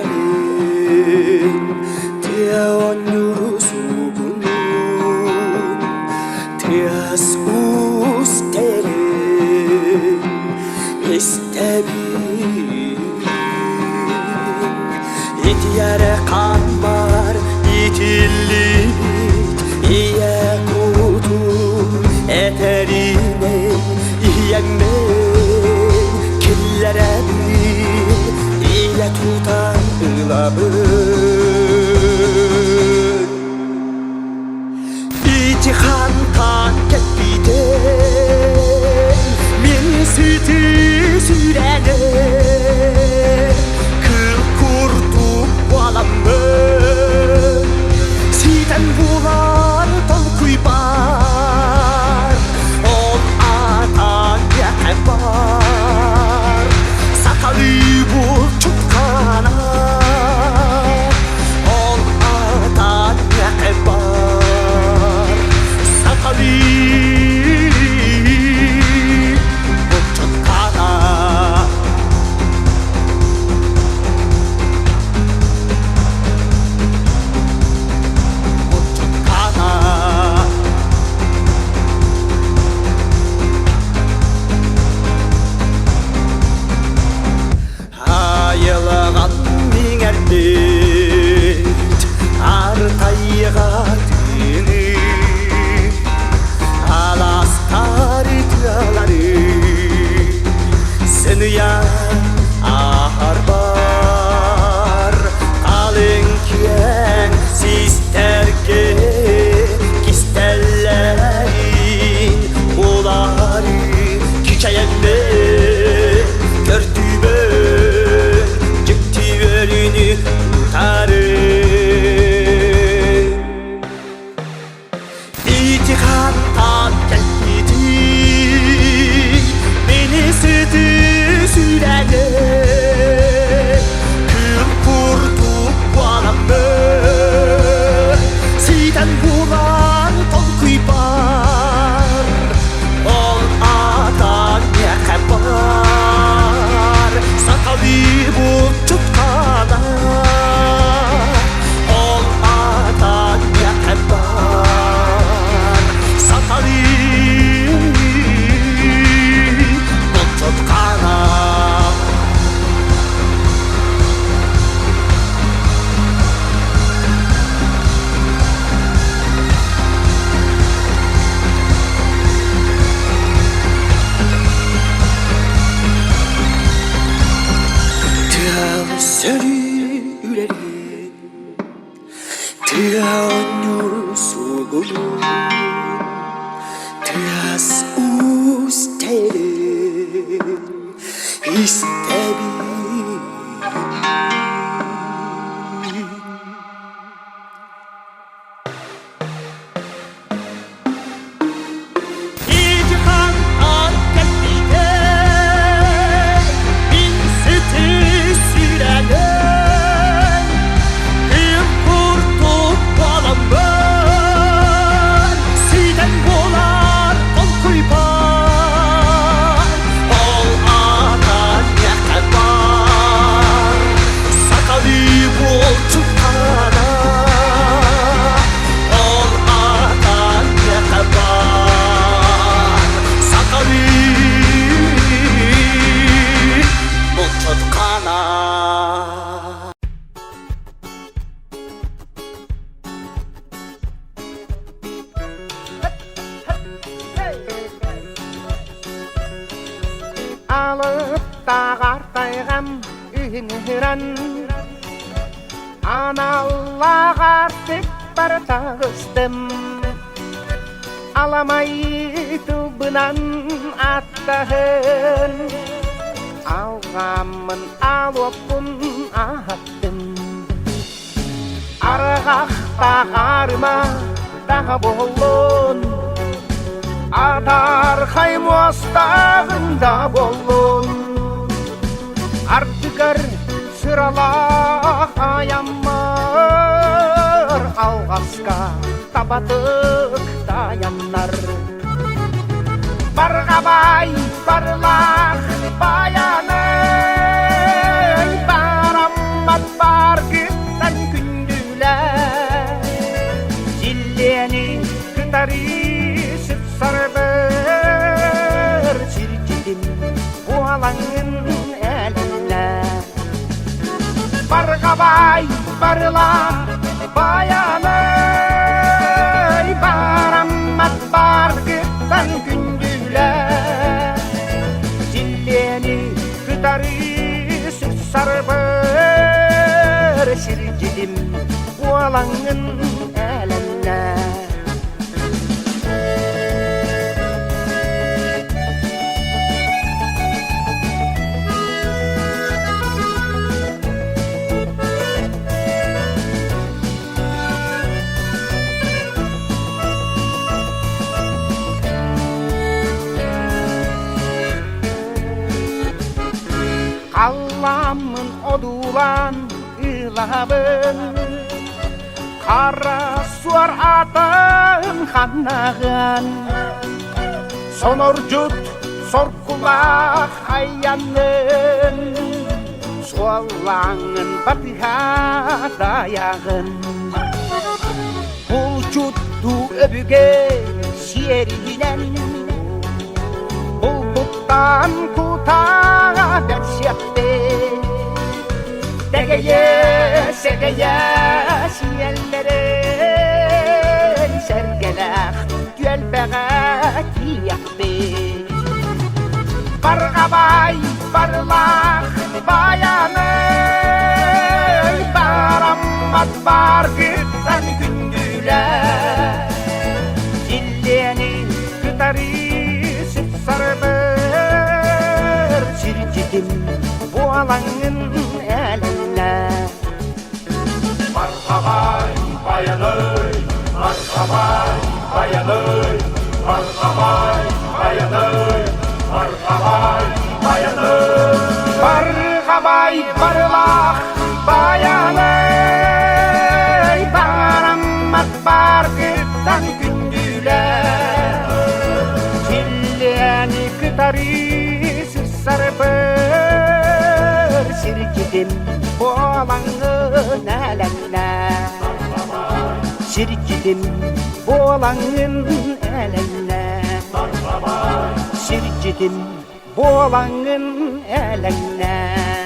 sürülerin Tianyurusugunun Tias usterin İstebin İtyere kanmar İtillimit İye kudur Eterine İyemen Killere İle tutan ılabın İtihantan kepiden Min sütü sürene Kıl kurtup valamın Siden bular tol kuybar Ol atan yekebar Sakalı bul çutkana Ol atan yekebar Sakalı bul çutkana Bul çutkana Ayılgan miңerdet Артайга төнүп Аластар тыялары Сынуян ахар бар Калың киен систерге Кистеллерин Булары Кичаянны Körtübön Cıktübönünü tutarım İtihantan gelmedi Beni sütü sürene Kıl kurtup valamın Siden bulan tol kuybar Ol atan yekebar Sakalı bul tutkana Ol atan yekebar Sakalı bul tutkana Sürülerin Tianyurusugunun Tias usterin İstebin İtihantan gelmeden Min sütü sürene Kıl kurtup valamın Siden bular tol kuybar Ol atan yekebar Sakalı bul tutkana Ol atan yekebar Sakalı bul tutkana Alıp da qartayğam üngüren Anallah artık bar tağыстым Alamaydı bınan attahın Alğamın alopun attım Arğaqta qarma daha bolun Atar kaymostağında bolun Artıkar sıralak ayanmar Alğaska tabatık dayanlar Bargabay barlak bayanay kıtarı sarber çirkidim bu alanın eline. Bargabay barla bayanay baramat bargıttan gündüler. Zilleni kıtarı sarber çirkidim bu alanın eline. Allah'ımın odulan ılabın Kara suar atağın kanağın Sonor jut, sor kulak ayyanın Sualağın batıha dayağın Bul juttu öbüge siyerinen Bul buttan kutağa dersyapte Degeye segeye siyellerin sergelak Güelbeğe kiyakbe Bargabay barlak bayanay Baramat bargıttan gündüler Zilleni kıtarı sarber çirkidim bu alanın eline. Bargabay bayanay, bargabay bayanay, bargabay bayanay, bargabay bayanay. Bargabay barlak bayanay Baramat bargıttan gündüler Zilleni kıtarı sarber çirkidim bu alanın eline. Çirkidim bu alanın eline. Çirkidim bu alanın eline.